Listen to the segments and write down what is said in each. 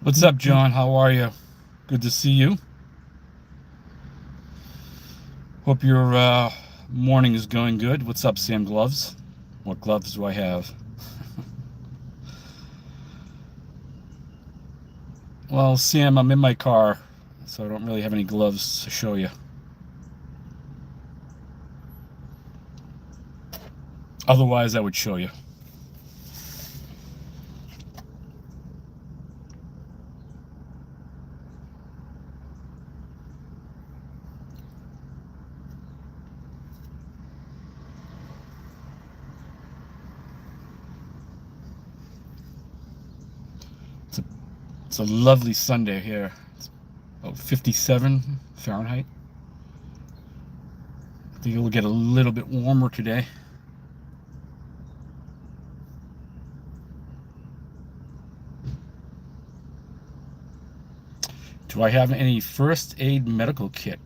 What's up, John? How are you? Good to see you. Hope your morning is going good. What's up, Sam Gloves? What gloves do I have? Well, Sam, I'm in my car, so I don't really have any gloves to show you. Otherwise, I would show you. It's a, it's a lovely Sunday here. It's about 57 Fahrenheit. I think it will get a little bit warmer today. Do I have any first aid medical kit?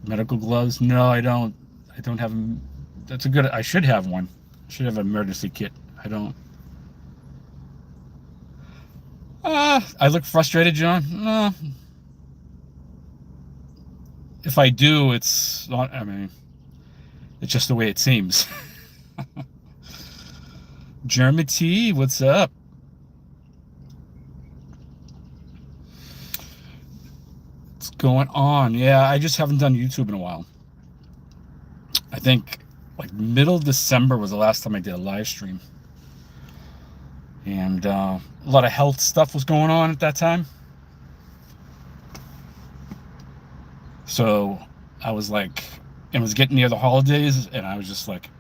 Medical gloves? No, I don't. I don't have. That's a good. I should have one. I should have an emergency kit. I don't. I look frustrated, John. No, if I do, it's not. I mean, it's just the way it seems. German tea, what's up? What's going on? Yeah, I just haven't done YouTube in a while. I think like middle of December was the last time I did a live stream, and a lot of health stuff was going on at that time. So I was like, it was getting near the holidays, and I was just like,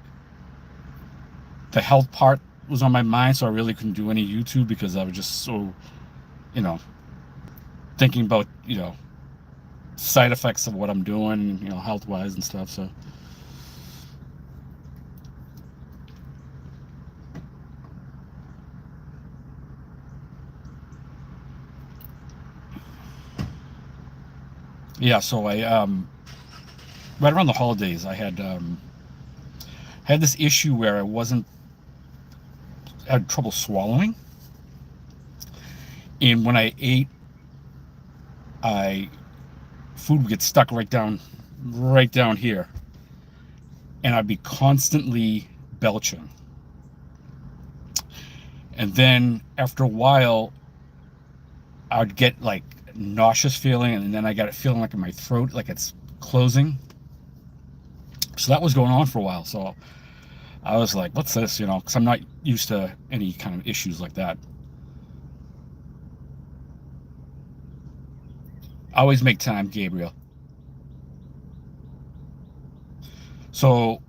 the health part was on my mind, so I really couldn't do any YouTube because I was just so, you know, thinking about, side effects of what I'm doing, health wise and stuff. So, yeah, so I, right around the holidays, I had this issue where I had trouble swallowing. And when I ate, I food would get stuck right down here, and I'd be constantly belching. And then after a while, I'd get like nauseous feeling, and then I got it feeling like in my throat, like it's closing. So that was going on for a while. So I was like, "What's this?" Because I'm not used to any kind of issues like that. Always make time, Gabriel. So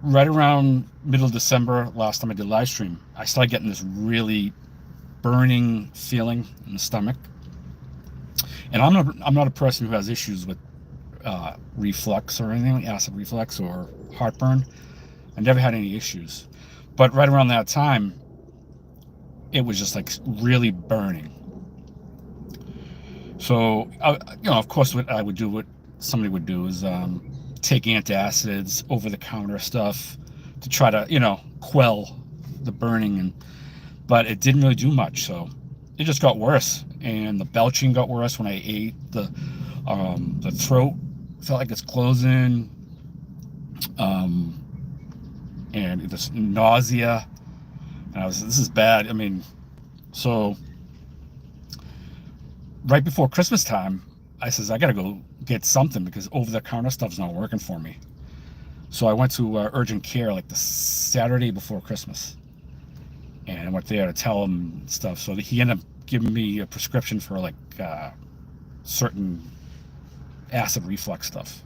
right around middle of December, last time I did live stream, I started getting this really burning feeling in the stomach. And I'm not a person who has issues with reflux or anything, like acid reflux or heartburn. I never had any issues. But right around that time, it was just like really burning. So, of course, what I would do, what somebody would do is take antacids, over-the-counter stuff to try to, quell the burning. But it didn't really do much. So it just got worse. And the belching got worse when I ate. The throat felt like it's closing. And this nausea. And this is bad. I mean, so right before Christmas time, I says, I got to go get something because over-the-counter stuff's not working for me. So I went to urgent care like the Saturday before Christmas. And I went there to tell him stuff. So he ended up giving me a prescription for like certain acid reflux stuff.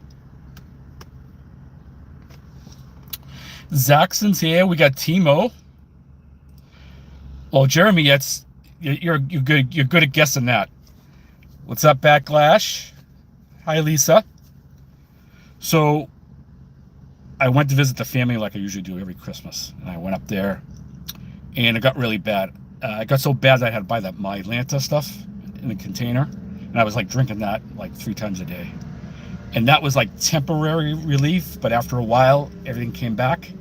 Zaxxon's here. We got Timo. Well, Jeremy, you're good. You're good at guessing that. What's up, Backlash? Hi, Lisa. So I went to visit the family like I usually do every Christmas, and I went up there, and it got really bad. It got so bad that I had to buy my Atlanta stuff in a container, and I was like drinking that like 3 times a day. And that was like temporary relief, but after a while, everything came back.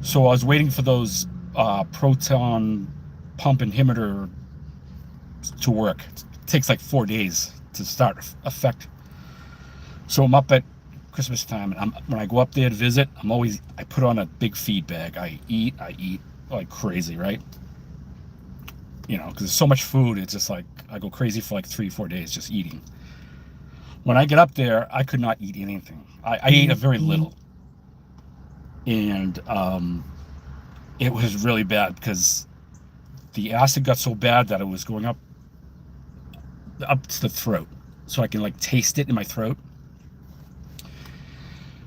So I was waiting for those proton pump inhibitor to work. It takes like 4 days to start effect. So I'm up at Christmas time, and when I go up there to visit, I put on a big feed bag. I eat like crazy, right? You know, because there's so much food, it's just like I go crazy for like 3-4 days just eating. When I get up there, I could not eat anything. I ate a very little, and it was really bad because the acid got so bad that it was going up to the throat, so I can like taste it in my throat.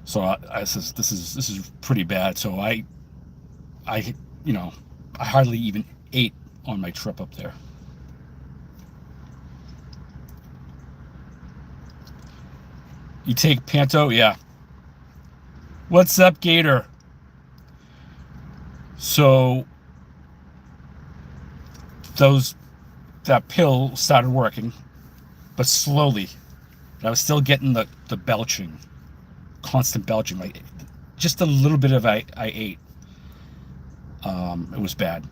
So I says, this is pretty bad. So I you know, I hardly even ate on my trip up there. You take Panto? Yeah. What's up, Gator? So that pill started working, but slowly. But I was still getting the belching, constant belching. Like just a little bit of I ate. It was bad.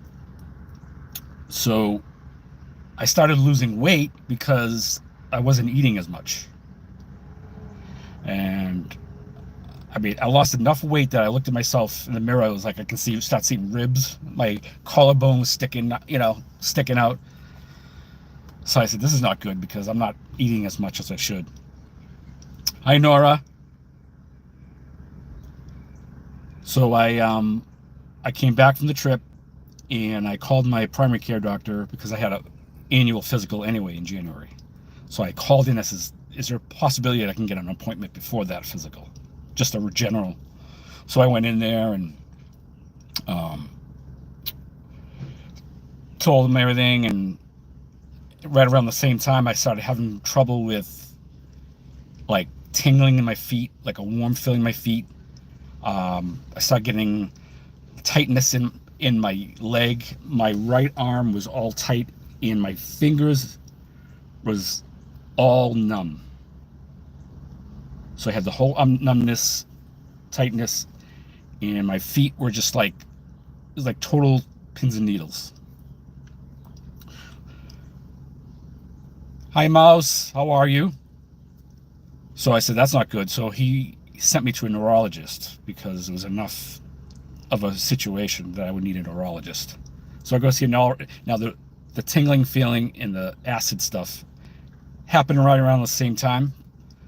So I started losing weight because I wasn't eating as much. And I mean, I lost enough weight that I looked at myself in the mirror. I was like, I can start seeing ribs. My collarbone was sticking out. So I said, this is not good because I'm not eating as much as I should. Hi, Nora. So I came back from the trip, and I called my primary care doctor because I had an annual physical anyway in January. So I called in. I says, is there a possibility that I can get an appointment before that physical? Just a general. So I went in there and told them everything, and right around the same time I started having trouble with like tingling in my feet, like a warm feeling in my feet. I started getting tightness in my leg. My right arm was all tight, and my fingers was all numb. So I had the whole numbness, tightness, and my feet were just like, it was like total pins and needles. Hi, Mouse. How are you? So I said, that's not good. So he sent me to a neurologist because it was enough of a situation that I would need a neurologist. So I go see a neurologist. Now the tingling feeling and the acid stuff happened right around the same time.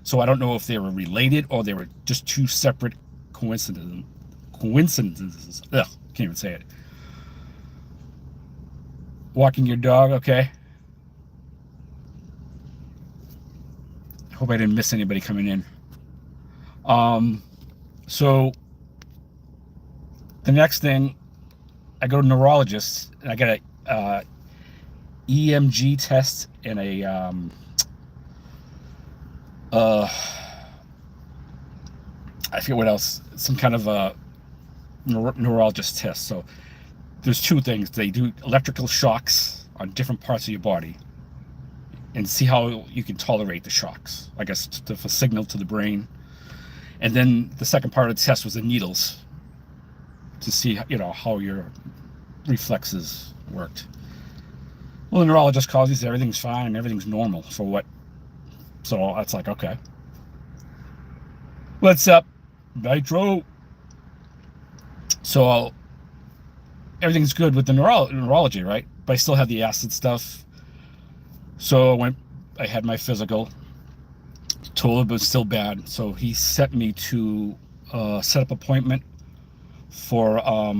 So I don't know if they were related or they were just two separate coincidences. Ugh, can't even say it. Walking your dog, okay. Hope I didn't miss anybody coming in. So the next thing, I go to neurologist, and I got a EMG test and a I forget what else, some kind of a neurologist test. So there's two things. They do electrical shocks on different parts of your body and see how you can tolerate the shocks, I guess, to signal to the brain. And then the second part of the test was the needles to see, how your reflexes worked. Well, the neurologist calls, he says everything's fine and everything's normal for what. So that's like, okay. What's up, Nitro? So everything's good with the neurology, right? But I still have the acid stuff. So I had my physical, told him it was still bad. So he sent me to set up an appointment for a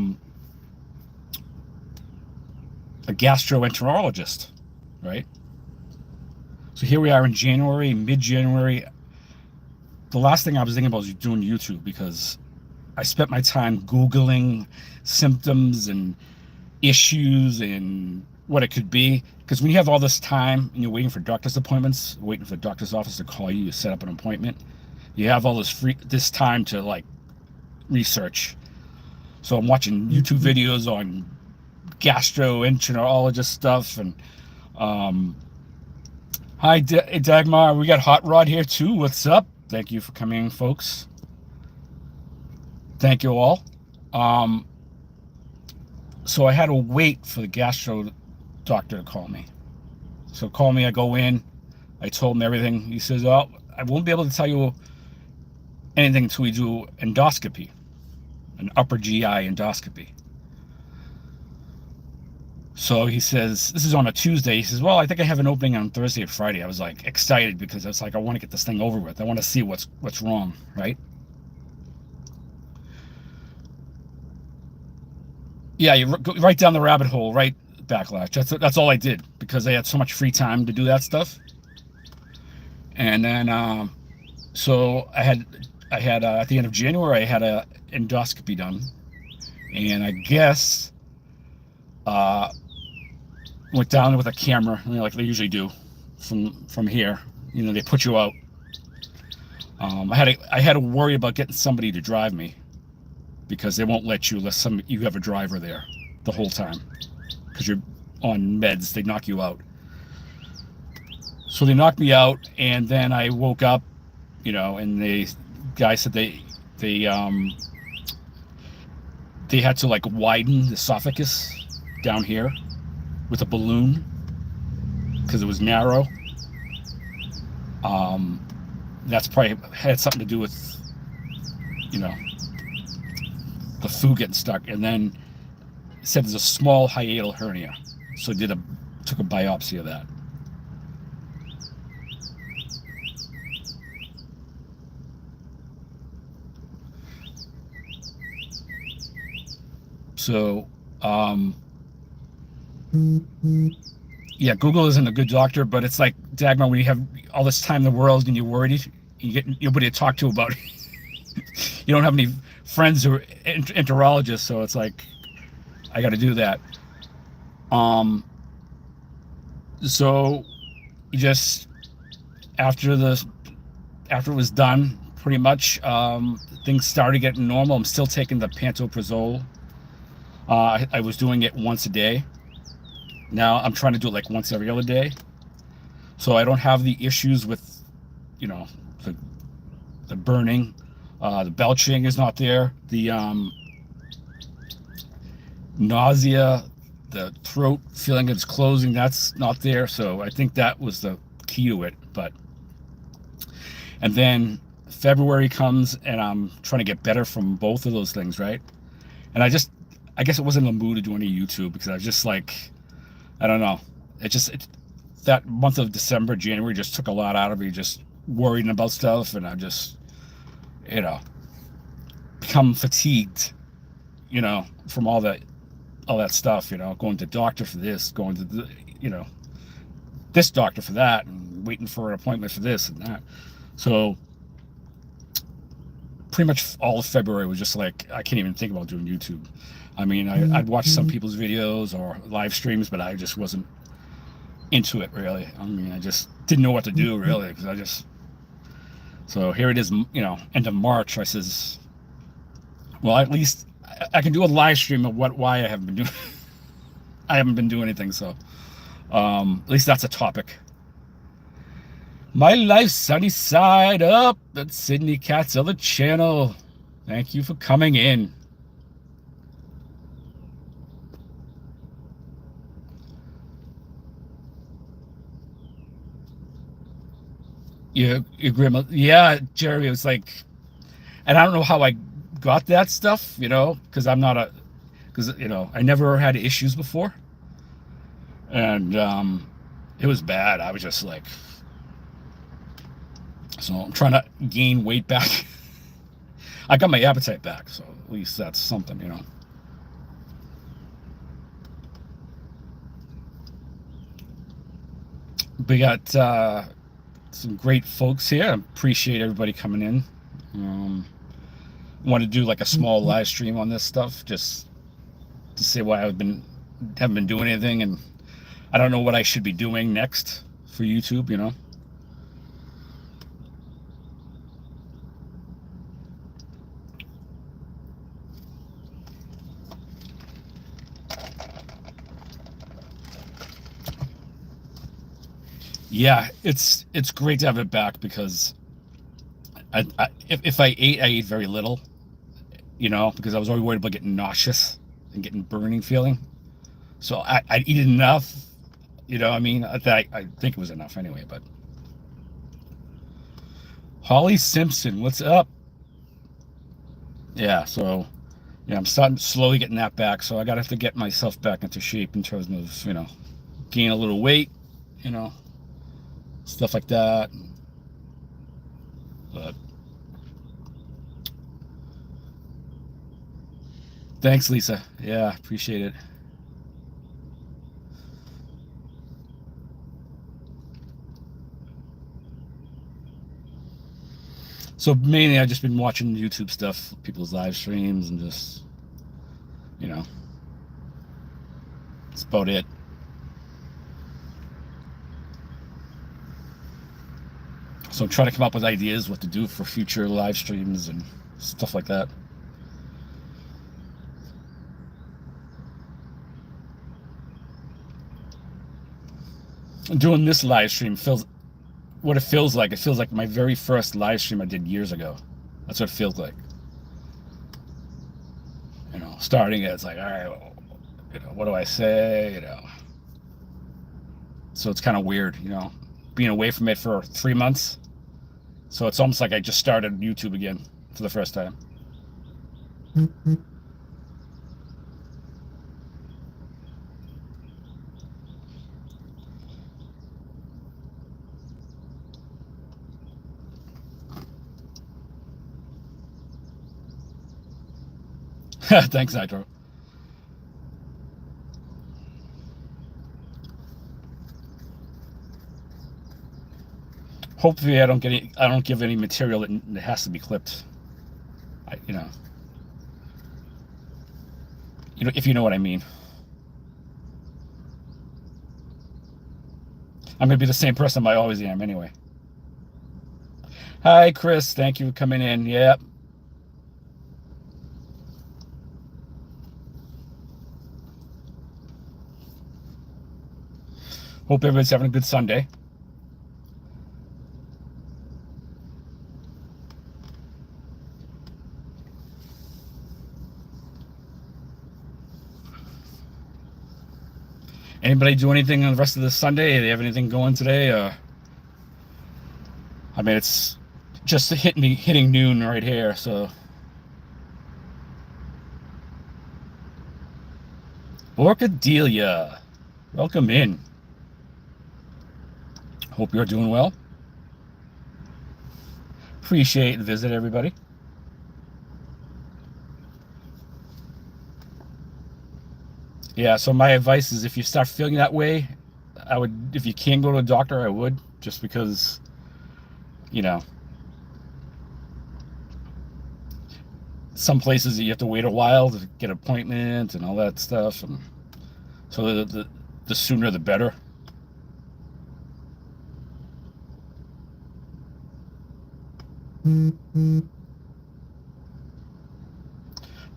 gastroenterologist, right? So here we are in January, mid-January. The last thing I was thinking about was doing YouTube because I spent my time Googling symptoms and issues and what it could be. Because when you have all this time and you're waiting for doctor's appointments, waiting for the doctor's office to call you to set up an appointment, you have all this time to like research. So I'm watching YouTube videos on gastroenterologist stuff. And hi, Dagmar. We got Hot Rod here too. What's up? Thank you for coming, folks. Thank you all. So I had to wait for the gastro doctor to call me. So call me, I go in, I told him everything. He says, oh, I won't be able to tell you anything until we do endoscopy, an upper GI endoscopy. So he says, this is on a Tuesday. He says, well, I think I have an opening on Thursday or Friday. I was like excited because it's like, I want to get this thing over with. I want to see what's wrong, right? Yeah, you go right down the rabbit hole, right? Backlash. That's all I did because I had so much free time to do that stuff. And then, so I had at the end of January, I had a endoscopy done, and I guess went down with a camera, like they usually do, from here. They put you out. I had to worry about getting somebody to drive me because they won't let you unless you have a driver there the whole time because you're on meds. They knock you out. So they knocked me out, and then I woke up, and the guy said they had to like widen the esophagus down here with a balloon because it was narrow. That's probably had something to do with, the food getting stuck. And then it said there's a small hiatal hernia. So took a biopsy of that. So, yeah, Google isn't a good doctor, but it's like, Dagmar, when you have all this time in the world and you're worried, you get nobody to talk to about it. You don't have any friends who are enterologists, so it's like, I got to do that. So you just, after it was done, pretty much, things started getting normal. I'm still taking the pantoprazole. I was doing it once a day. Now I'm trying to do it like once every other day, so I don't have the issues with, the burning, the belching is not there, the nausea, the throat feeling it's closing, that's not there. So I think that was the key to it. And then February comes, and I'm trying to get better from both of those things, right? And I guess it wasn't in the mood to do any YouTube because I was just like, I don't know. That month of December, January just took a lot out of me, just worrying about stuff, and I just, become fatigued, from all that stuff, going to doctor for this, going to this doctor for that, and waiting for an appointment for this and that. So pretty much all of February was just like, I can't even think about doing YouTube. I mean, I'd watch some people's videos or live streams, but I just wasn't into it really. I mean, I just didn't know what to do really, because so here it is, end of March. I says, well, at least I can do a live stream of why I haven't been doing. I haven't been doing anything, so at least that's a topic. My life sunny side up. That's Sydney Cat's other channel. Thank you for coming in. Your grandma, yeah, Jerry. It was like, and I don't know how I got that stuff, because I never had issues before, and it was bad. I was just like, so I'm trying to gain weight back. I got my appetite back, so at least that's something, We got some great folks here. I appreciate everybody coming in. Want to do like a small live stream on this stuff, just to say why haven't been doing anything, and I don't know what I should be doing next for YouTube. Yeah, it's great to have it back because if I ate very little, because I was always worried about getting nauseous and getting burning feeling. So I'd eat enough, You know, I mean, I think it was enough anyway. But Holly Simpson, what's up? Yeah, so yeah, I'm starting slowly getting that back. So I gotta have to get myself back into shape in terms of, you know, gain a little weight, you know, stuff like that. But thanks, Lisa. Yeah, appreciate it. So mainly, I've just been watching YouTube stuff, people's live streams, and just, you know, that's about it. So I'm trying to come up with ideas what to do for future live streams and stuff like that. And doing this live stream feels what it feels like. It feels like my very first live stream I did years ago. That's what it feels like. You know, starting it, it's like, all right, well, you know, what do I say? You know, so it's kind of weird, you know, being away from it for 3 months. So it's almost like I just started YouTube again for the first time. Thanks, Nitro. Hopefully, I don't give any material that has to be clipped. You know, if you know what I mean. I'm gonna be the same person I always am anyway. Hi, Chris. Thank you for coming in. Yep. Hope everybody's having a good Sunday. Anybody do anything on the rest of the Sunday? Do they have anything going today? I mean, it's just hitting noon right here, so. Orcadelia, welcome in. Hope you're doing well. Appreciate the visit, everybody. Yeah, so my advice is if you start feeling that way, if you can go to a doctor, I would, just because, you know, some places you have to wait a while to get an appointment and all that stuff, and so the sooner the better.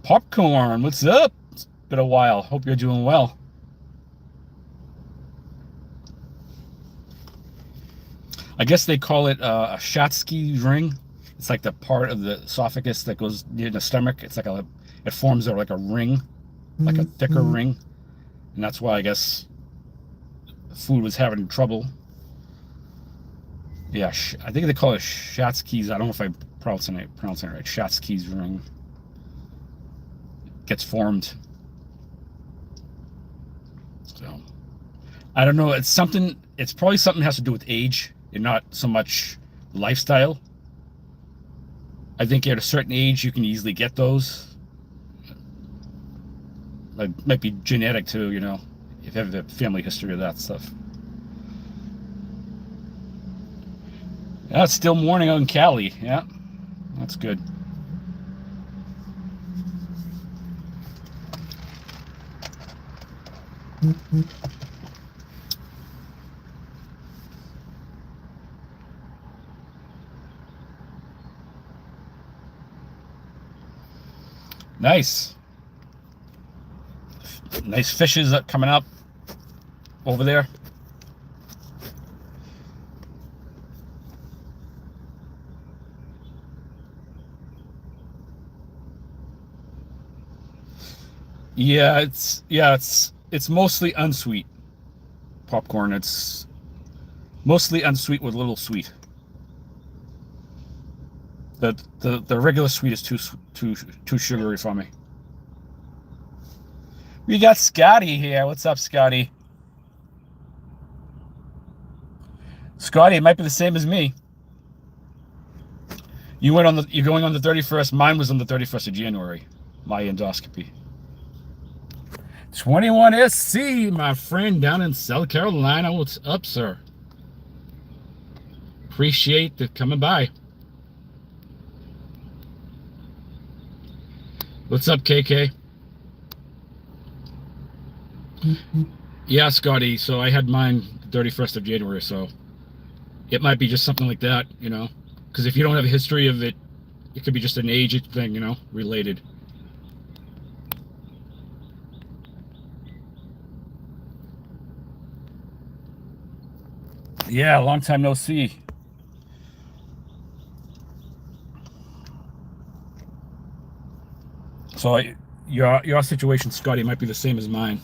Popcorn, what's up? It's been a while. Hope you're doing well. I guess they call it a Schatzky ring. It's like the part of the esophagus that goes near the stomach. It's like it forms like a ring, like a thicker ring, and that's why I guess food was having trouble. Yeah, I think they call it Schatzky's. I don't know if I'm pronouncing it right. Schatzky's ring gets formed. So I don't know. It's probably something that has to do with age and not so much lifestyle. I think at a certain age you can easily get those. It might be genetic too, you know, if you have a family history of that stuff. Yeah, it's still morning out in Cali. Yeah, that's good. Nice. Nice fishes coming up over there. Yeah, it's mostly unsweet. popcorn. It's mostly unsweet with a little sweet. The regular sweet is too sugary for me. We got Scotty here. What's up, Scotty? Scotty, it might be the same as me. You're going on the 31st. Mine was on the 31st of January. My endoscopy. 21SC, my friend down in South Carolina. What's up, sir? Appreciate the coming by. What's up, KK? Yeah, Scotty. So I had mine the 31st of January, so it might be just something like that, you know? Because if you don't have a history of it, it could be just an age thing, you know, related. Yeah, long time no see. So your situation, Scotty, might be the same as mine.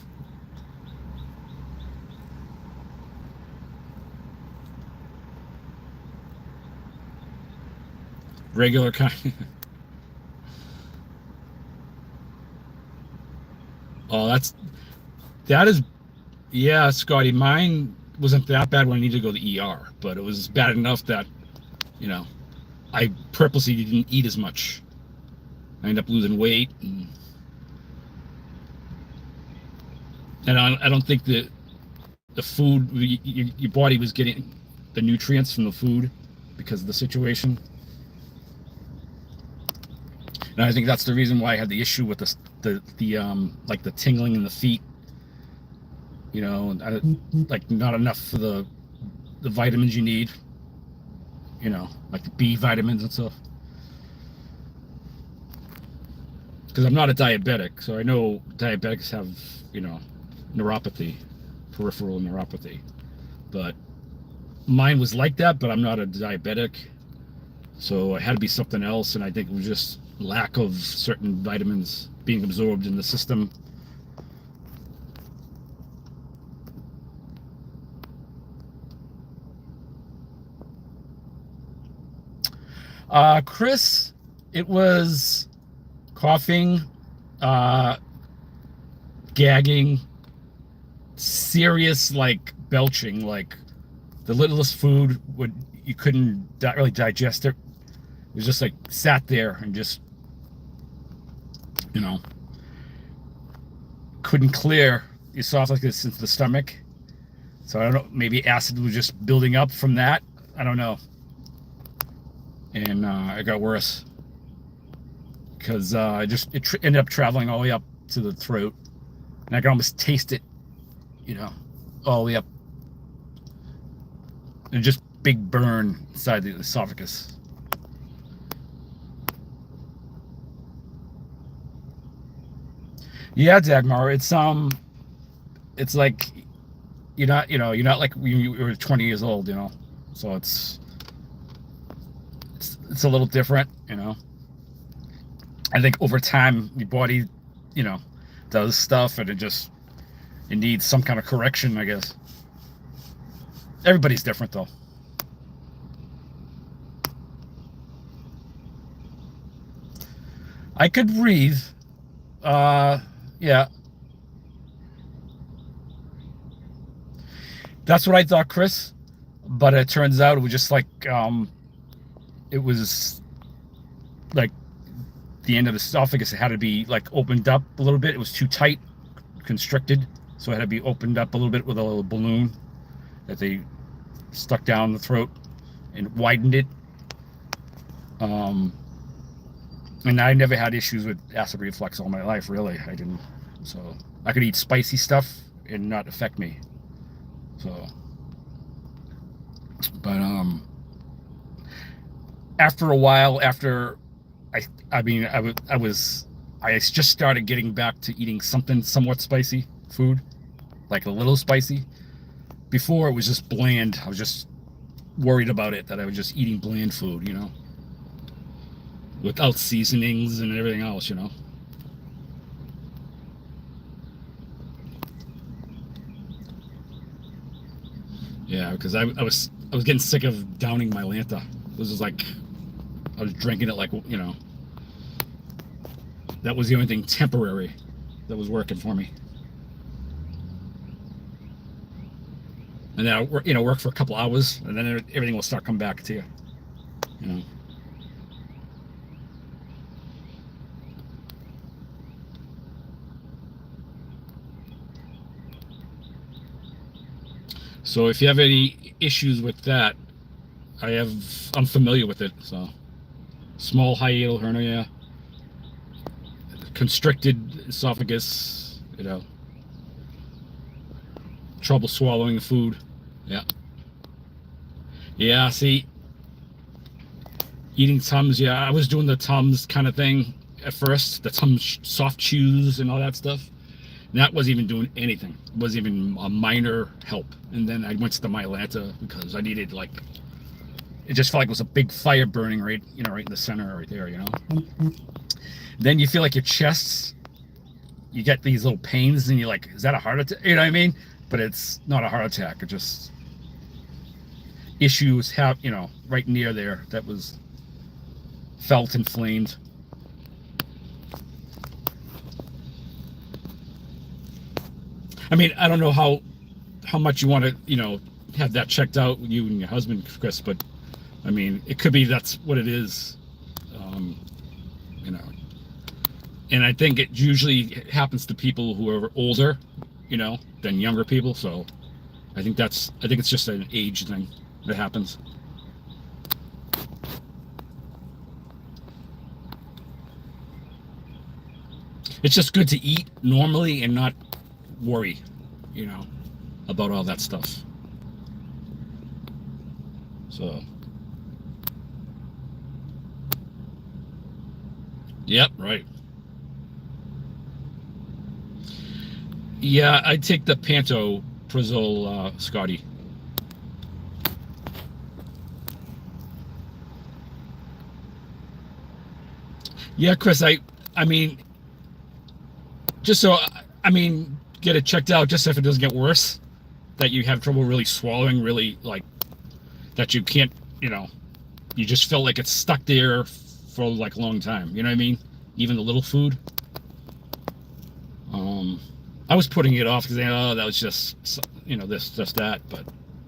Regular kind. Oh, that is, yeah, Scotty. Mine wasn't that bad when I needed to go to the ER, but it was bad enough that, you know, I purposely didn't eat as much. I ended up losing weight, and I don't think that the food, your body was getting the nutrients from the food because of the situation. And I think that's the reason why I had the issue with the like the tingling in the feet. You know, like not enough for the vitamins you need. You know, like the B vitamins and stuff. Because I'm not a diabetic, so I know diabetics have, you know, neuropathy, peripheral neuropathy. But mine was like that, but I'm not a diabetic. So it had to be something else, and I think it was just lack of certain vitamins being absorbed in the system. Chris, it was coughing, gagging, serious like belching, like the littlest food you couldn't really digest it. It was just like sat there and just, you know, couldn't clear the esophagus into the stomach. So I don't know, maybe acid was just building up from that. I don't know. And it got worse because it ended up traveling all the way up to the throat, and I could almost taste it, you know, all the way up, and just big burn inside the esophagus. Yeah, Dagmar, it's like you're not like when you were 20 years old, you know, so it's a little different, you know. I think over time your body, you know, does stuff, and it needs some kind of correction, I guess. Everybody's different though. I could breathe. Yeah. That's what I thought, Chris. But it turns out it was just like it was like the end of the esophagus. It had to be like opened up a little bit. It was too tight, constricted, so it had to be opened up a little bit with a little balloon that they stuck down the throat and widened it. And I never had issues with acid reflux all my life, really. I didn't. So I could eat spicy stuff and not affect me. So, but after a while, I just started getting back to eating something somewhat spicy food, like a little spicy. Before it was just bland. I was just worried about it, that I was just eating bland food, you know, without seasonings and everything else, you know. Yeah, because I was getting sick of downing my Lanta. This was like I was drinking it like, you know, that was the only thing temporary that was working for me. And then I work for a couple hours, and then everything will start coming back to you. You know. So if you have any issues with that, I'm familiar with it. So small hiatal hernia, constricted esophagus, you know, trouble swallowing food. Yeah. Yeah, see, eating Tums, yeah, I was doing the Tums kind of thing at first, the Tums soft chews and all that stuff. And that wasn't even doing anything. It wasn't even a minor help. And then I went to the Mylanta because I needed, like, it just felt like it was a big fire burning right in the center right there, you know? Then you feel like your chest, you get these little pains and you're like, is that a heart attack? You know what I mean? But it's not a heart attack. It just issues right near there that was felt inflamed. I mean, I don't know how much you want to, have that checked out with you and your husband, Chris, but I mean, it could be that's what it is, you know. And I think it usually happens to people who are older, than younger people. So I think it's just an age thing that happens. It's just good to eat normally and not worry, about all that stuff. So, yep, right. Yeah, I take the pantoprazole, Scotty. Yeah, Chris, I mean, just so, I mean, get it checked out just if it doesn't get worse, that you have trouble really swallowing, really, like, that you can't, you just feel like it's stuck there for, like, a long time. You know what I mean? Even the little food. I was putting it off because, that was just, this, just that, but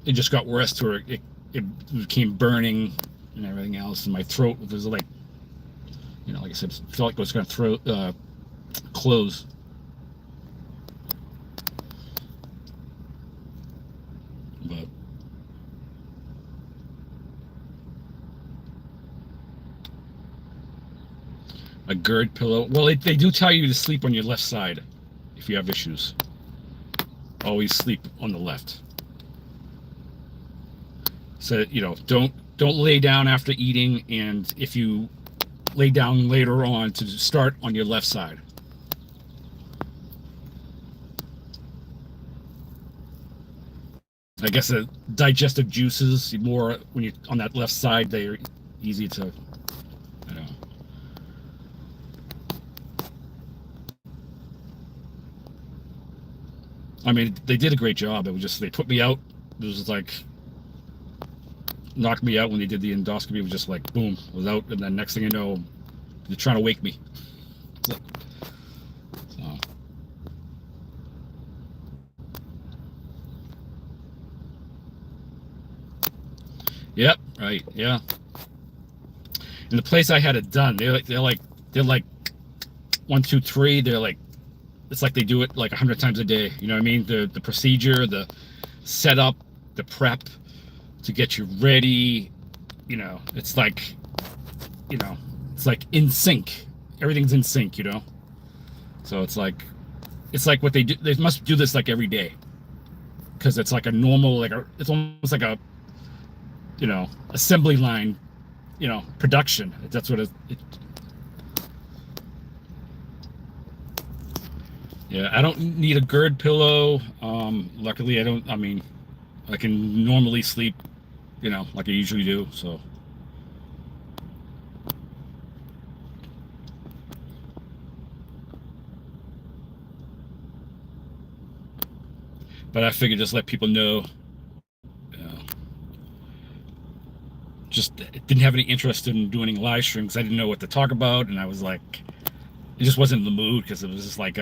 it just got worse to where it became burning and everything else, and my throat was like, like I said, felt like it was going to close. But a GERD pillow. Well, they do tell you to sleep on your left side if you have issues. Always sleep on the left. So, don't lay down after eating, and if you lay down later on, to start on your left side. I guess the digestive juices, more when you're on that left side, they're easy to, I mean, they did a great job. It was just, they put me out. It was like, knocked me out when they did the endoscopy. It was just like, boom, I was out. And then next thing you know, they're trying to wake me. So. Yep, right, yeah. And the place I had it done, they're like 1, 2, 3. They're like, it's like they do it like 100 times a day. You know what I mean? The procedure, the setup, the prep to get you ready. It's like, it's like in sync. Everything's in sync. So it's like what they do. They must do this like every day, because it's like a normal, it's almost like a, assembly line, production. That's what it. Yeah, I don't need a GERD pillow. Luckily, I don't. I mean, I can normally sleep, like I usually do. So. But I figured just let people know, didn't have any interest in doing any live streams. I didn't know what to talk about, and I was like, it just wasn't in the mood because it was just like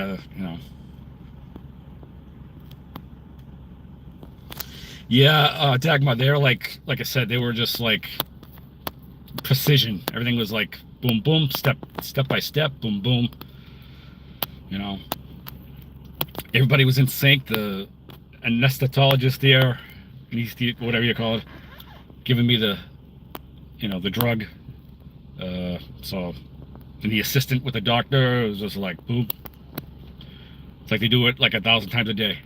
Yeah, Dagmar, they're like I said, they were just like precision. Everything was like boom, boom, step by step, boom, boom. Everybody was in sync. The anesthetologist there, whatever you call it, giving me the drug. So, and the assistant with the doctor, it was just like boom. It's like they do it like 1,000 times a day.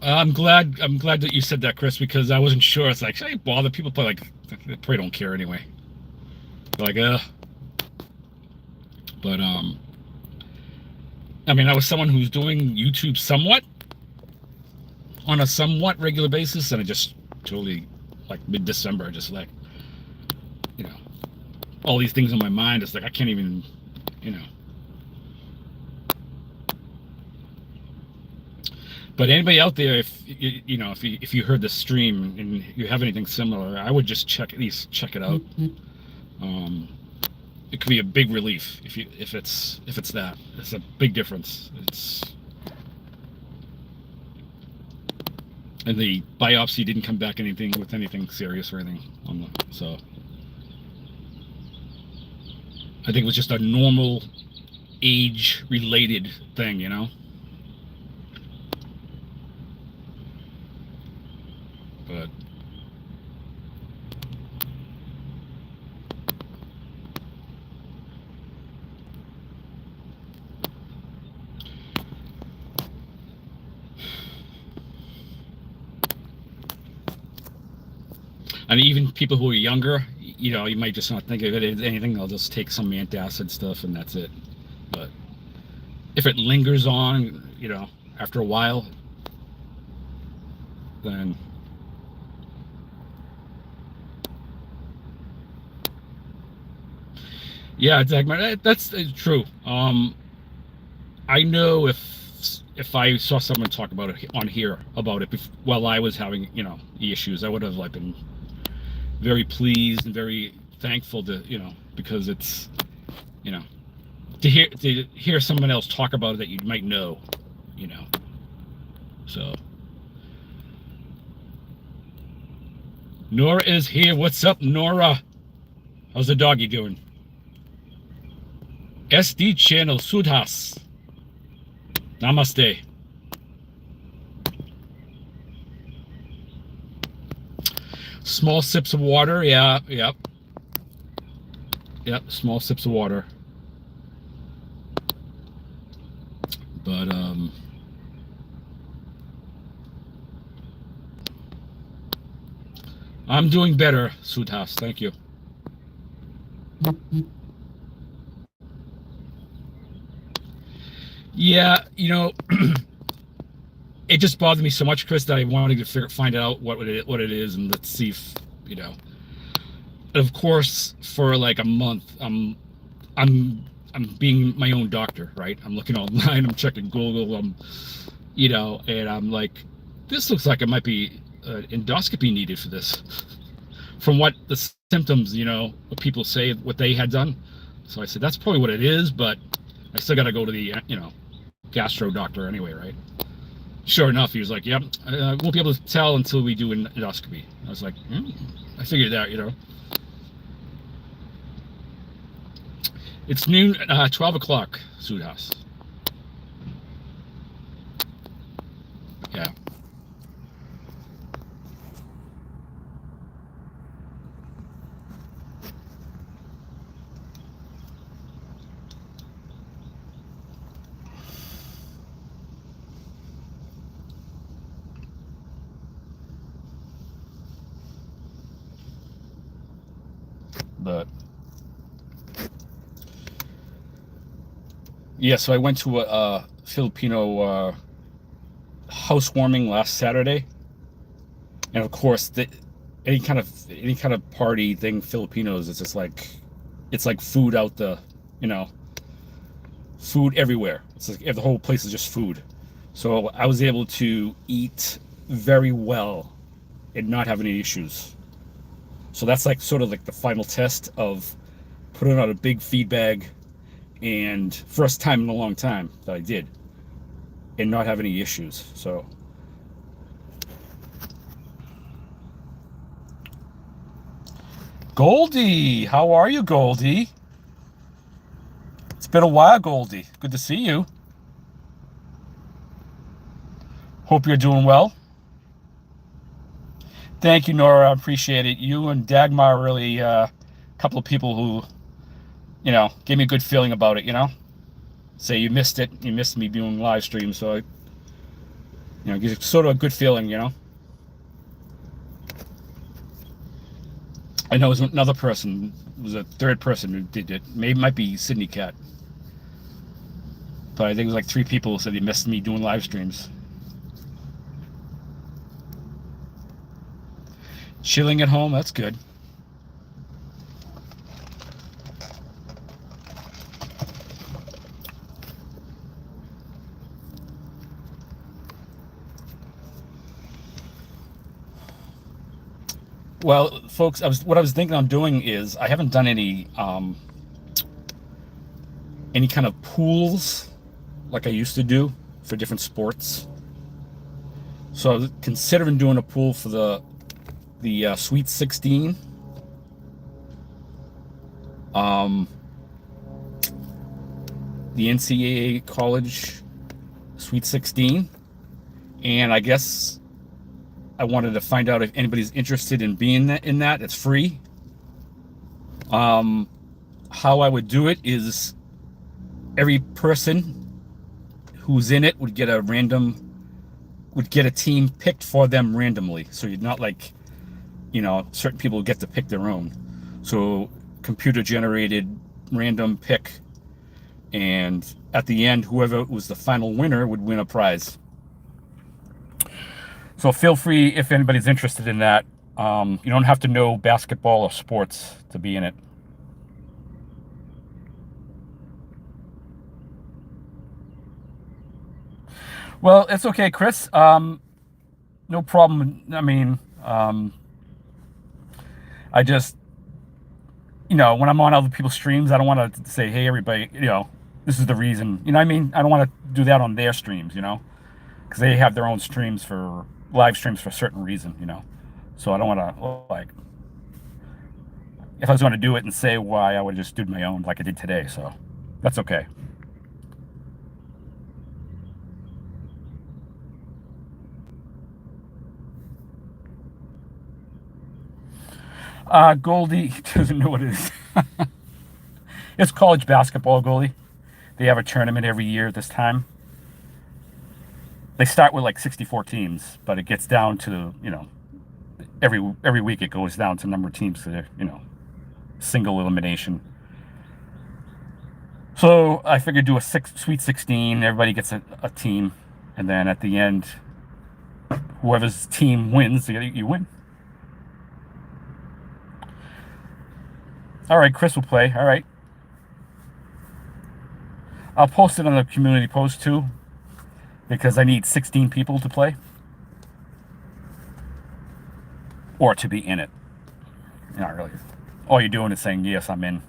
I'm glad that you said that, Chris, because I wasn't sure. It's like, should I bother? People probably they probably don't care anyway. They're like, but I mean, I was someone who's doing YouTube on a somewhat regular basis, and I just totally, like mid-December, just like, all these things in my mind. It's like I can't even, But anybody out there, if you heard the stream and you have anything similar, I would just at least check it out. It could be a big relief if it's that. It's a big difference. And the biopsy didn't come back with anything serious or anything so I think it was just a normal age-related thing, But and even people who are younger, you might just not think of it as anything. They'll just take some antacid stuff and that's it. But if it lingers on, after a while, then yeah, Dagmar, that's true. I know if I saw someone talk about it on here about it while I was having the issues, I would have like been very pleased and very thankful to because it's to hear someone else talk about it that you might know, so Nora is here. What's up, Nora? How's the doggy doing? SD channel Sudhas. Namaste. Small sips of water. Yeah, yep. Yep, small sips of water. But I'm doing better, Sudhas. Thank you. Yeah, it just bothered me so much, Chris, that I wanted to find out what it is, and let's see if Of course, for like a month, I'm being my own doctor, right? I'm looking online, I'm checking Google, and I'm like, this looks like it might be endoscopy needed for this. From what the symptoms, what people say, what they had done. So I said, that's probably what it is, but I still got to go to the, gastro doctor anyway, right? Sure enough, he was like, yep, won't be able to tell until we do an endoscopy. I was like, I figured that, It's noon, 12 o'clock, Sudhas. Yeah. But yeah, so I went to a Filipino housewarming last Saturday, and of course any kind of party thing, Filipinos, it's like food out the, you know, food everywhere. It's like the whole place is just food. So I was able to eat very well and not have any issues. So that's like sort of like the final test of putting out a big feed bag, and first time in a long time that I did, and not have any issues. So Goldie, how are you, Goldie? It's been a while, Goldie. Good to see you. Hope you're doing well. Thank you, Nora. I appreciate it. You and Dagmar are really a couple of people who, gave me a good feeling about it, Say you missed it. You missed me doing live streams, so, gives you sort of a good feeling. I know it was another person, it was a third person who did it. Maybe it might be Sydney Cat. But I think it was like 3 people who said they missed me doing live streams. Chilling at home, that's good. Well, folks, what I was thinking on doing is I haven't done any kind of pools like I used to do for different sports. So I was considering doing a pool for the Sweet 16, the NCAA college Sweet 16, and I guess I wanted to find out if anybody's interested in being in that. It's free. How I would do it is every person who's in it would get a team picked for them randomly. So you're not like, certain people get to pick their own. So computer generated random pick, and at the end, whoever was the final winner would win a prize. So feel free if anybody's interested in that. You don't have to know basketball or sports to be in it. Well, it's okay, Chris. No problem. I mean, I just, when I'm on other people's streams, I don't want to say, hey, everybody, this is the reason. You know what I mean? I don't want to do that on their streams, because they have their own live streams for a certain reason, So I don't want to, if I was going to do it and say why, I would have just did my own like I did today. So that's okay. Goldie doesn't know what it is. It's college basketball, Goldie. They have a tournament every year at this time. They start with like 64 teams, but it gets down to, every week it goes down to number of teams that are, single elimination. So I figured do a Sweet 16. Everybody gets a team, and then at the end, whoever's team wins, you win. All right, Chris will play. All right. I'll post it on the community post too, because I need 16 people to play or to be in it. Not really. All you're doing is saying, yes, I'm in. You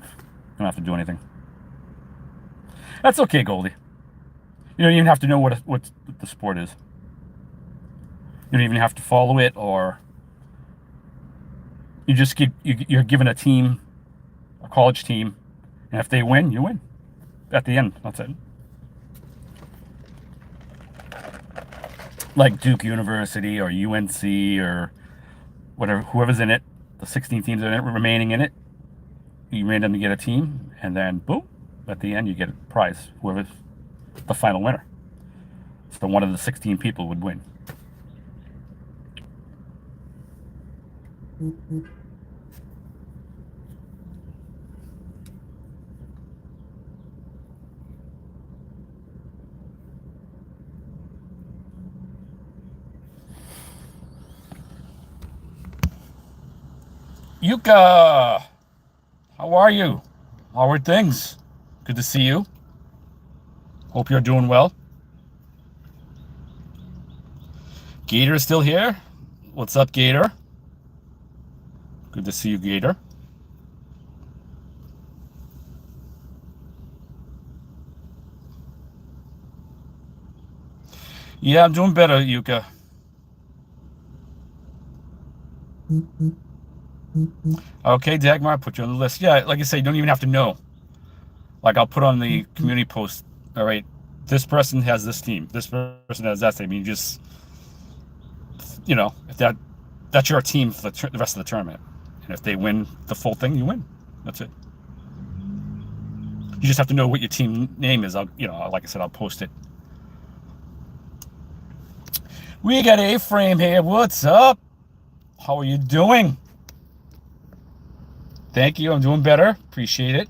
don't have to do anything. That's okay, Goldie. You don't even have to know what the sport is. You don't even have to follow it, or you just you're given a team, a college team, and if they win, you win. At the end, that's it. Like Duke University or UNC or whatever, whoever's in it, the 16 teams in it remaining in it, you randomly get a team, and then boom, at the end you get a prize, whoever's the final winner. So one of the 16 people would win. Yuka, how are you? How are things? Good to see you. Hope you're doing well. Gator is still here. What's up, Gator? Good to see you, Gator. Yeah, I'm doing better, Yuka. Okay, Dagmar, I put you on the list. Yeah, like I say, you don't even have to know. Like I'll put on the community post. All right, this person has this team. This person has that team. You just, if that's your team for the rest of the tournament, and if they win the full thing, you win. That's it. You just have to know what your team name is. Like I said, I'll post it. We got A-Frame here. What's up? How are you doing? Thank you. I'm doing better. Appreciate it.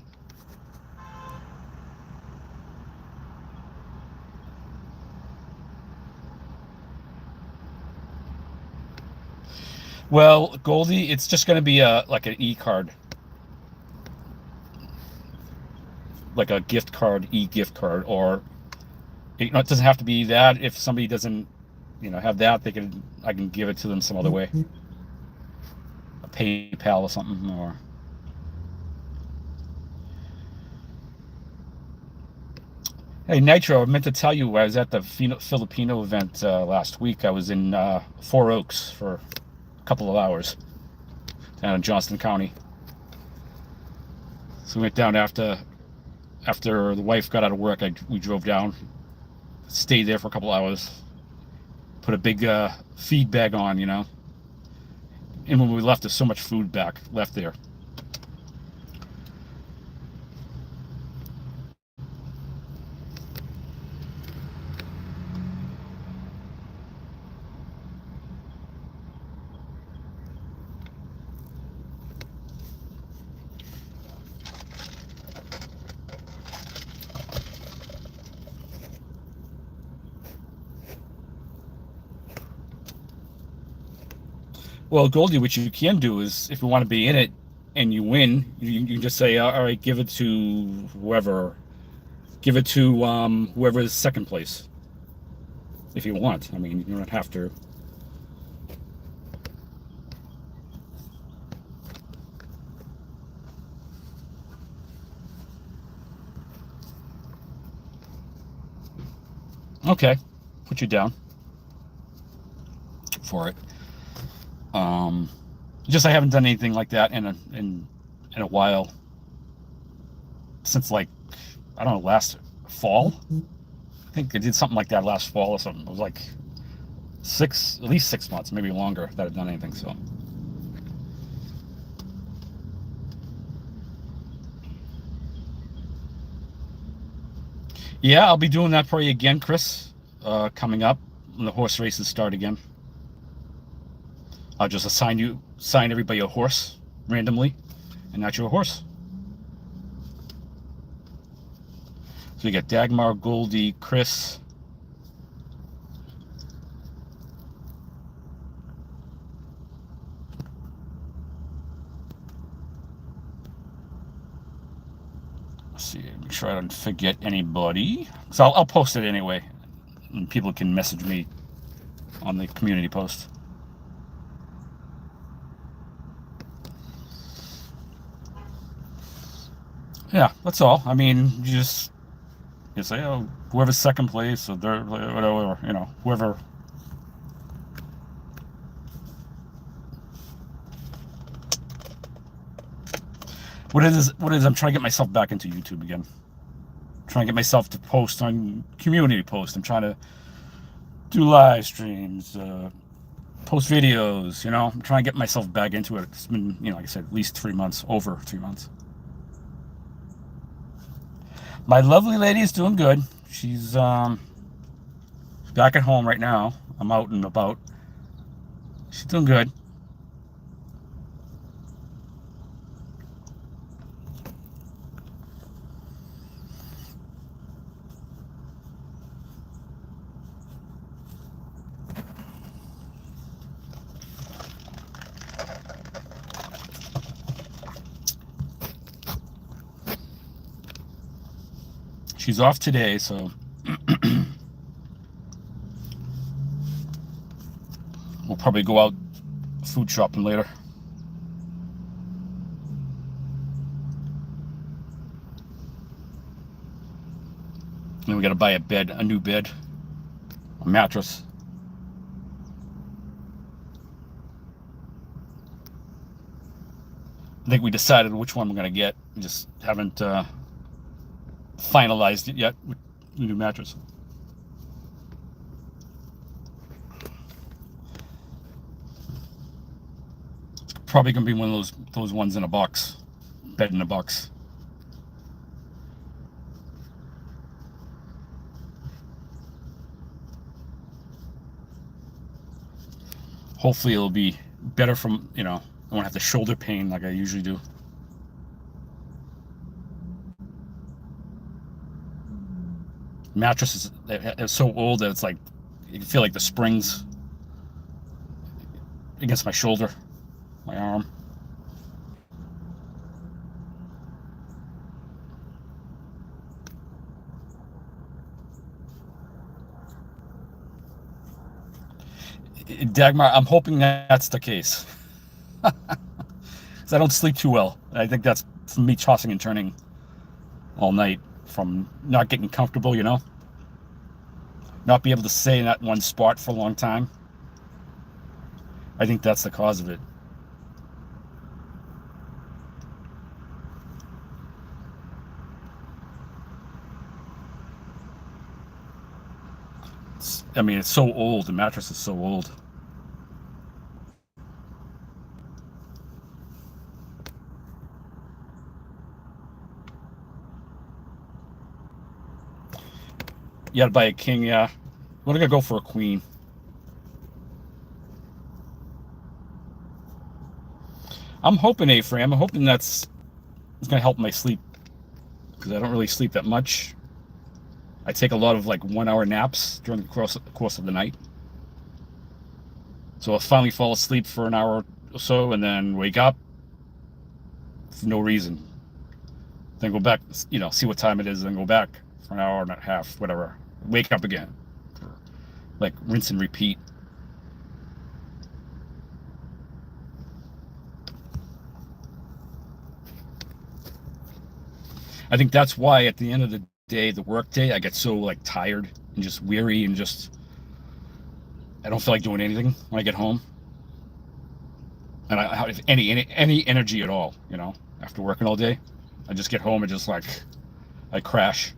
Well, Goldie, it's just going to be like an e-card. Like a gift card, e-gift card, or it doesn't have to be that. If somebody doesn't, have that, I can give it to them some other way. A PayPal or something, or hey, Nitro, I meant to tell you I was at the Filipino event last week. I was in Four Oaks for a couple of hours down in Johnston County. So we went down after the wife got out of work. We drove down, stayed there for a couple of hours, put a big feed bag on, And when we left, there's so much food left there. Well, Goldie, what you can do is, if you want to be in it and you win, you can just say, all right, give it to whoever. Give it to whoever is second place. If you want. I mean, you don't have to. Okay. Put you down for it. Just I haven't done anything like that in a while, since like, I don't know, last fall. I think I did something like that last fall or something. It was like at least 6 months, maybe longer, that I've done anything. So yeah, I'll be doing that for you again, Chris, coming up when the horse races start again. I'll just assign everybody a horse randomly, and that's your horse. So you got Dagmar, Goldie, Chris. Let's see, make sure I don't forget anybody. So I'll post it anyway, and people can message me on the community post. Yeah, that's all. I mean, you say, oh, whoever's second place or third, whatever, whoever. What is? I'm trying to get myself back into YouTube again. I'm trying to get myself to post on community posts. I'm trying to do live streams, post videos. I'm trying to get myself back into it. It's been, like I said, at least 3 months, over 3 months. My lovely lady is doing good. She's back at home right now. I'm out and about. She's doing good. She's off today, so we'll probably go out food shopping later. And we got to buy a new bed, a mattress. I think we decided which one we're going to get. We just haven't finalized it yet with the new mattress. It's probably going to be one of those ones in a box, bed in a box. Hopefully it'll be better from, I won't have the shoulder pain like I usually do. Mattress is so old that it's like, you can feel like the springs against my shoulder, my arm. Dagmar, I'm hoping that's the case. Because I don't sleep too well. I think that's from me tossing and turning all night from not getting comfortable, not be able to stay in that one spot for a long time. I think that's the cause of it. It's so old. The mattress is so old. You gotta buy a king, yeah. We're gonna go for a queen. I'm hoping A-frame. I'm hoping it's gonna help my sleep, because I don't really sleep that much. I take a lot of 1 hour naps during the course of the night. So I'll finally fall asleep for an hour or so and then wake up for no reason. Then go back, see what time it is, then go back for an hour and a half, whatever. Wake up again. Rinse and repeat. I think that's why at the end of the day, the work day, I get so tired and just weary and just I don't feel like doing anything when I get home. And I have any energy at all, after working all day. I just get home and just I crash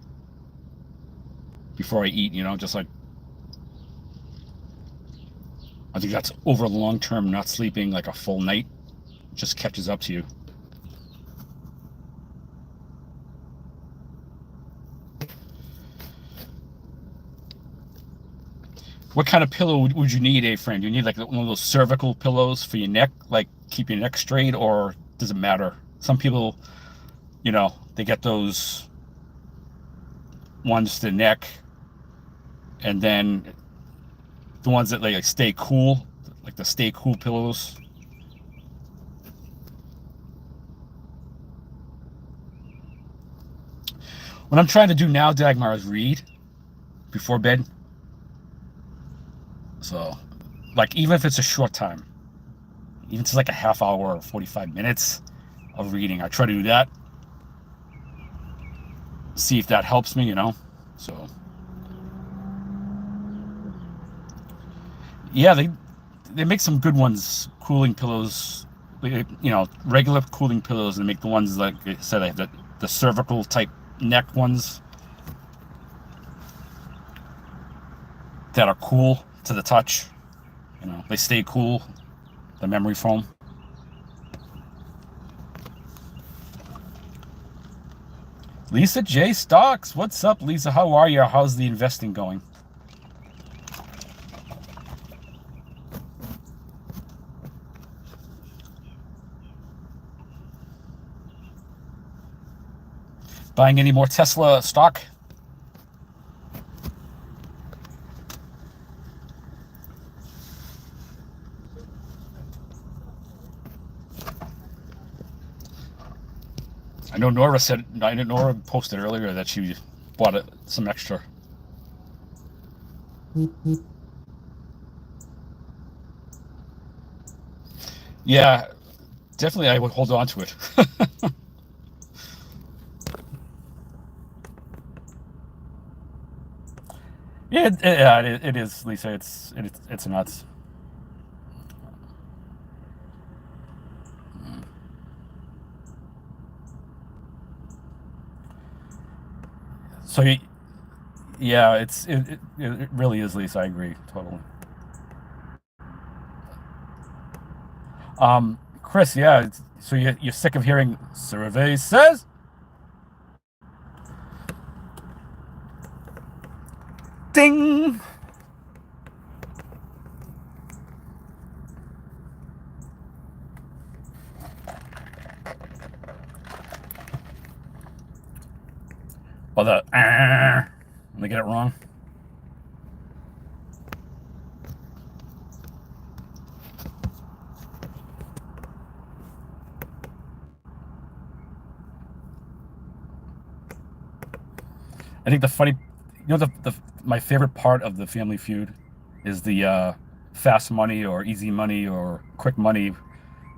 before I eat, just I think that's over long term, not sleeping a full night just catches up to you. What kind of pillow would you need, A-frame? Do you need one of those cervical pillows for your neck, keep your neck straight, or does it matter? Some people, they get those ones to the neck, and then the ones that stay cool, the stay cool pillows. What I'm trying to do now, Dagmar, is read before bed. So, even if it's a short time, even if it's a half hour or 45 minutes of reading, I try to do that. See if that helps me, So, yeah, they make some good ones, cooling pillows, regular cooling pillows, and make the ones, like I said, I have the cervical type neck ones that are cool to the touch. They stay cool, the memory foam. Lisa J. Stocks, what's up, Lisa? How are you? How's the investing going? Buying any more Tesla stock? I know Nora posted earlier that she bought some extra. Yeah, definitely I would hold on to it. Yeah, it is, Lisa. It's nuts. So yeah, it really is, Lisa. I agree totally. Chris, yeah. So you're sick of hearing survey says? Ding. Well, when they get it wrong. I think the funny, the my favorite part of the Family Feud is the fast money or easy money or quick money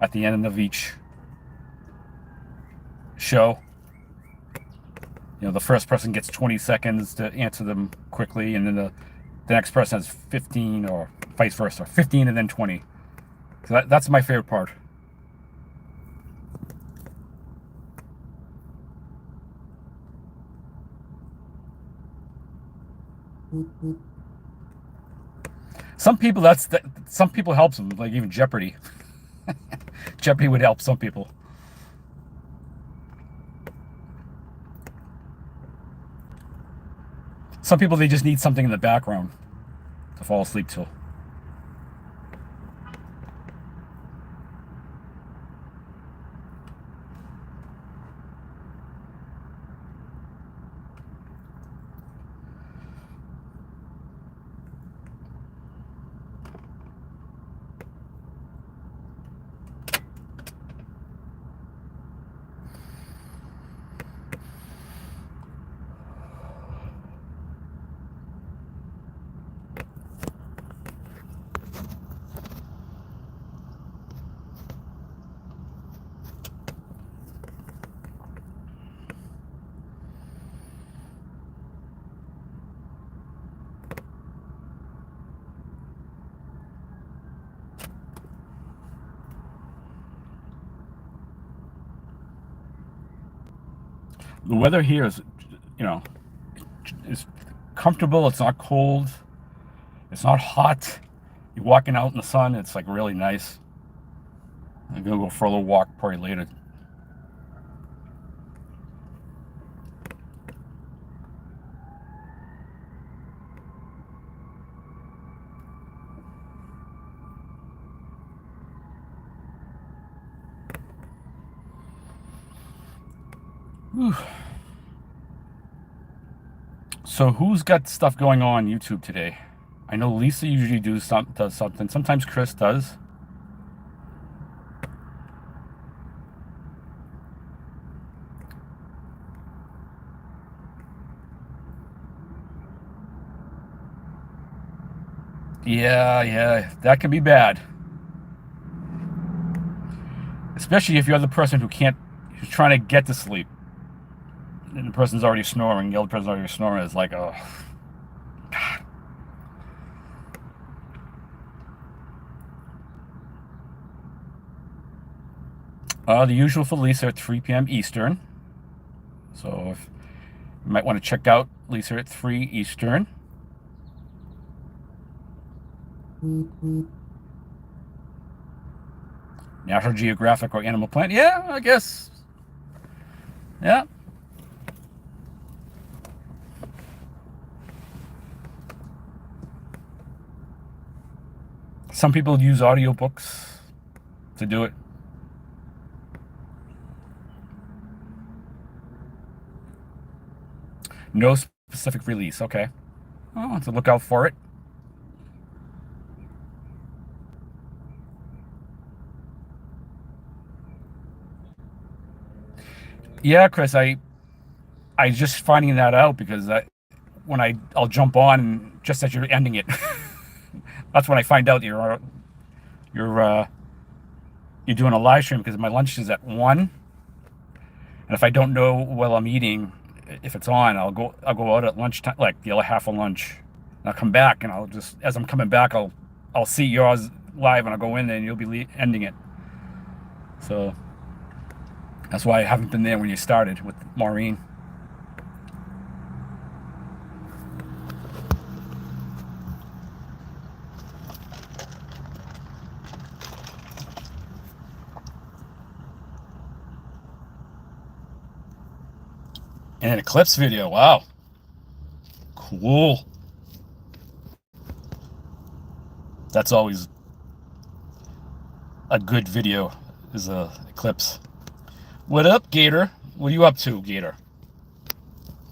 at the end of each show. The first person gets 20 seconds to answer them quickly, and then the next person has 15, or vice versa, 15 and then 20. So that's my favorite part. Some people some people helps them, like even Jeopardy. Jeopardy would help some people. Some people, they just need something in the background to fall asleep to. The weather here is, you know, is comfortable. It's not cold. It's not hot. You're walking out in the sun. It's like really nice. I'm gonna go for a little walk probably later. Whew. So who's got stuff going on YouTube today? I know Lisa usually does something. Sometimes Chris does. Yeah, that can be bad. Especially if you're the person who's trying to get to sleep. And the person's already snoring, the other person's already snoring. It's like, oh. The usual for Lisa at 3 p.m. Eastern. So if you might want to check out Lisa at 3 Eastern. National Geographic or Animal Planet. Yeah, I guess. Yeah. Some people use audiobooks to do it. No specific release. Okay. Oh, to look out for it. Yeah, Chris, I I just finding that out because I'll jump on just as you're ending it. That's when I find out you're you're doing a live stream, because my lunch is at 1, and if I don't know while I'm eating if it's on, I'll go out at lunchtime, like the other half of lunch, and I'll come back, and I'll just, as I'm coming back, I'll see yours live, and I'll go in there and you'll be ending it. So that's why I haven't been there when you started with Maureen. And an eclipse video, wow. Cool. That's always a good video, is a eclipse. What up, Gator? What are you up to, Gator?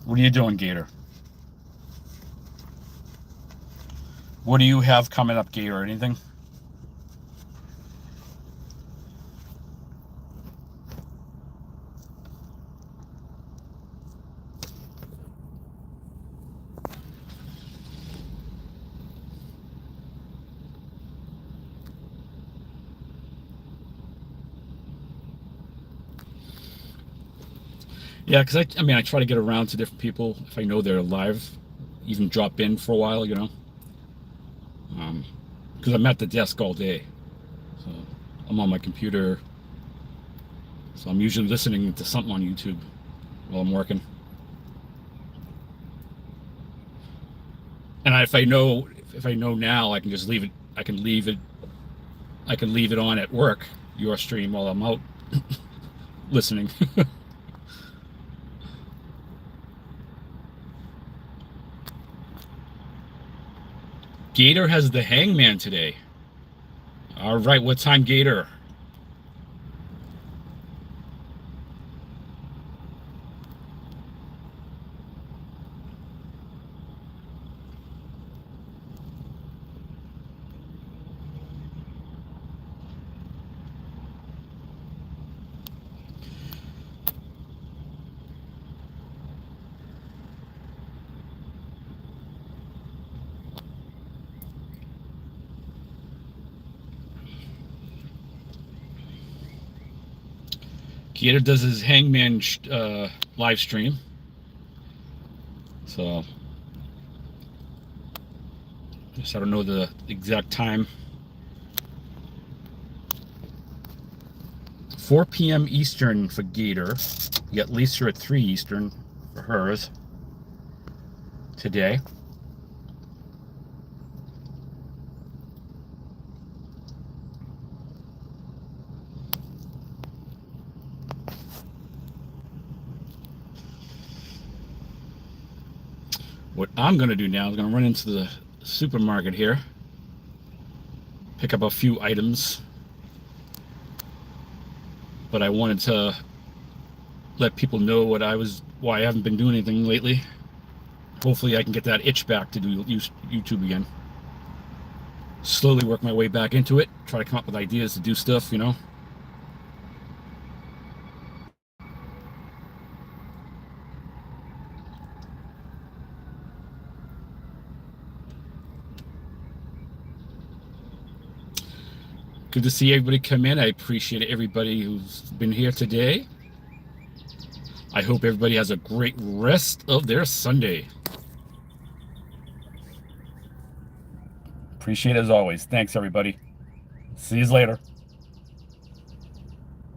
What are you doing, Gator? What do you have coming up, Gator? Anything? Yeah, because I mean, I try to get around to different people if I know they're live, even drop in for a while, you know. Because I'm at the desk all day, so I'm on my computer, so I'm usually listening to something on YouTube while I'm working. And if I know now, I can just leave it. I can leave it on at work, your stream, while I'm out listening. Gator has the hangman today. All right, what time, Gator? Gator does his hangman live stream. So, just I don't know the exact time. 4 p.m. Eastern for Gator. You got Lisa at 3 Eastern for hers today. What I'm going to do now is going to run into the supermarket here, pick up a few items, but I wanted to let people know why I haven't been doing anything lately. Hopefully I can get that itch back to do YouTube again. Slowly work my way back into it, try to come up with ideas to do stuff, you know. Good to see everybody come in. I appreciate everybody who's been here today. I hope everybody has a great rest of their Sunday. Appreciate it as always. Thanks, everybody. See you later.